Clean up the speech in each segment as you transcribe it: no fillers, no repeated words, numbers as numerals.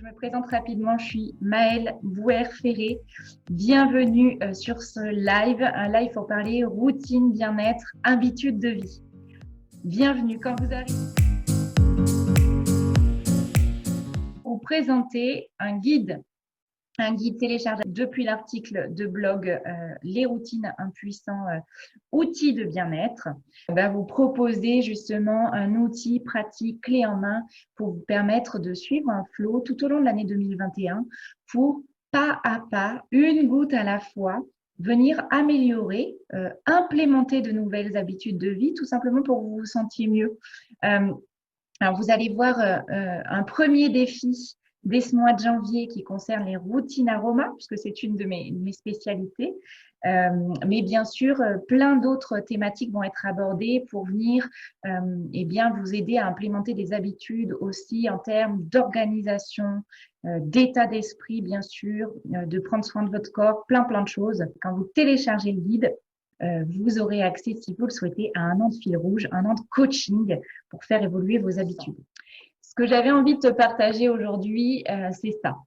Je me présente rapidement, je suis Maëlle Bouher-Ferré. Bienvenue sur ce live, un live pour parler routine, bien-être, habitudes de vie. Bienvenue quand vous arrivez. Vous présenter un guide téléchargeable depuis l'article de blog Les routines, un puissant outil de bien-être. On va vous proposer justement un outil pratique clé en main pour vous permettre de suivre un flow tout au long de l'année 2021 pour pas à pas, une goutte à la fois, venir améliorer, implémenter de nouvelles habitudes de vie tout simplement pour que vous vous sentiez mieux. Alors vous allez voir un premier défi dès ce mois de janvier qui concerne les routines aromas, puisque c'est une de mes spécialités. Mais bien sûr, plein d'autres thématiques vont être abordées pour venir vous aider à implémenter des habitudes aussi en termes d'organisation, d'état d'esprit, bien sûr, de prendre soin de votre corps, plein de choses. Quand vous téléchargez le guide, vous aurez accès, si vous le souhaitez, à un an de fil rouge, un an de coaching pour faire évoluer vos habitudes. Ce que j'avais envie de te partager aujourd'hui, c'est ça.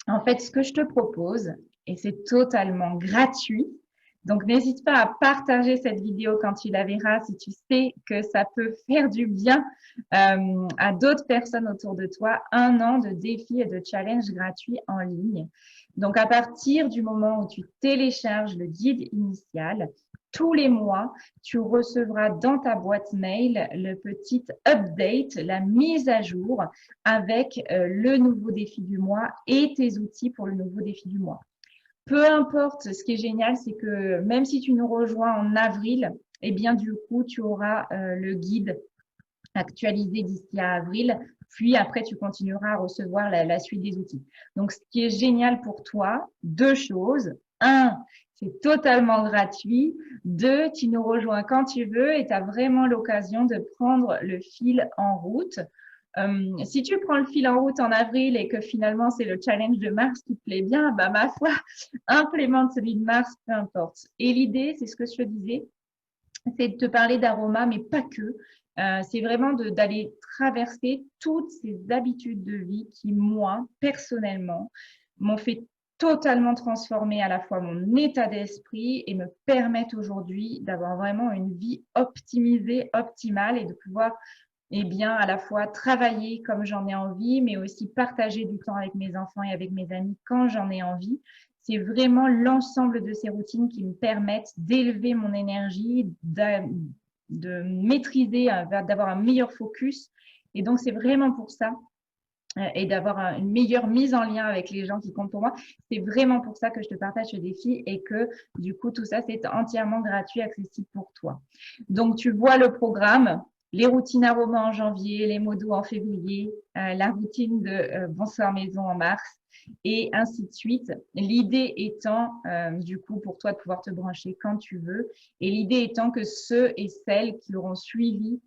En fait, ce que je te propose, et c'est totalement gratuit, donc n'hésite pas à partager cette vidéo quand tu la verras, si tu sais que ça peut faire du bien à d'autres personnes autour de toi, un an de défis et de challenges gratuits en ligne. Donc, à partir du moment où tu télécharges le guide initial, tous les mois, tu recevras dans ta boîte mail le petit update, la mise à jour avec le nouveau défi du mois et tes outils pour le nouveau défi du mois. Peu importe, ce qui est génial, c'est que même si tu nous rejoins en avril, eh bien, du coup, tu auras le guide actualisé d'ici à avril. Puis après, tu continueras à recevoir la suite des outils. Donc, ce qui est génial pour toi, deux choses. Un, c'est totalement gratuit. Deux, tu nous rejoins quand tu veux et tu as vraiment l'occasion de prendre le fil en route. Si tu prends le fil en route en avril et que finalement c'est le challenge de mars qui te plaît bien, bah ma foi, implémente celui de mars, peu importe. Et l'idée, c'est ce que je te disais, c'est de te parler d'aromas, mais pas que. C'est vraiment d'aller traverser toutes ces habitudes de vie qui, moi, personnellement, m'ont fait totalement transformer à la fois mon état d'esprit et me permettent aujourd'hui d'avoir vraiment une vie optimisée, optimale et de pouvoir à la fois travailler comme j'en ai envie, mais aussi partager du temps avec mes enfants et avec mes amis quand j'en ai envie. C'est vraiment l'ensemble de ces routines qui me permettent d'élever mon énergie, de maîtriser, d'avoir un meilleur focus. Et donc, c'est vraiment pour ça et d'avoir une meilleure mise en lien avec les gens qui comptent pour moi. C'est vraiment pour ça que je te partage ce défi et que du coup, tout ça, c'est entièrement gratuit, accessible pour toi. Donc, tu vois le programme, les routines aromas en janvier, les mots doux en février, la routine de Bonsoir Maison en mars et ainsi de suite. L'idée étant, du coup, pour toi de pouvoir te brancher quand tu veux et l'idée étant que ceux et celles qui auront suivi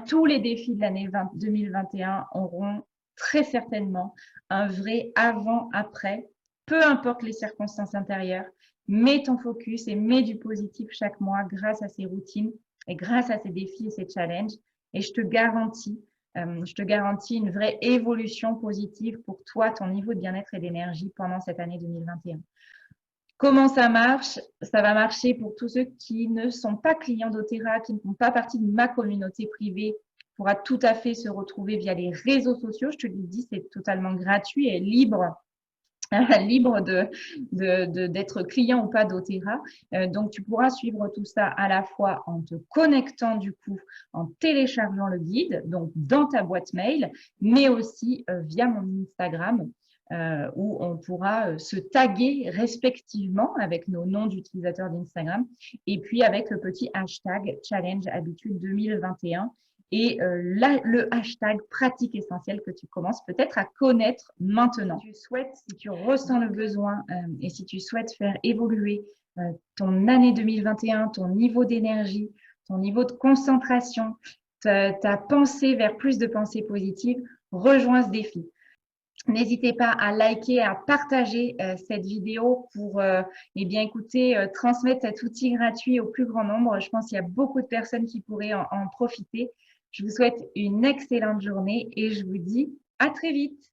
tous les défis de l'année 2021 auront très certainement un vrai avant-après, peu importe les circonstances intérieures. Mets ton focus et mets du positif chaque mois grâce à ces routines et grâce à ces défis et ces challenges. Et je te garantis une vraie évolution positive pour toi, ton niveau de bien-être et d'énergie pendant cette année 2021. Comment ça marche? Ça va marcher pour tous ceux qui ne sont pas clients d'Otera, qui ne font pas partie de ma communauté privée, pourra tout à fait se retrouver via les réseaux sociaux. Je te le dis, c'est totalement gratuit et libre d'être client ou pas d'Otera. Donc, tu pourras suivre tout ça à la fois en te connectant du coup, en téléchargeant le guide, donc dans ta boîte mail, mais aussi via mon Instagram. Où on pourra se taguer respectivement avec nos noms d'utilisateurs d'Instagram et puis avec le petit hashtag Challenge Habitude 2021 et le hashtag pratique essentielle que tu commences peut-être à connaître maintenant. Si tu ressens le besoin et si tu souhaites faire évoluer ton année 2021, ton niveau d'énergie, ton niveau de concentration, ta pensée vers plus de pensées positives, rejoins ce défi. N'hésitez pas à liker, à partager cette vidéo pour transmettre cet outil gratuit au plus grand nombre. Je pense qu'il y a beaucoup de personnes qui pourraient en profiter. Je vous souhaite une excellente journée et je vous dis à très vite.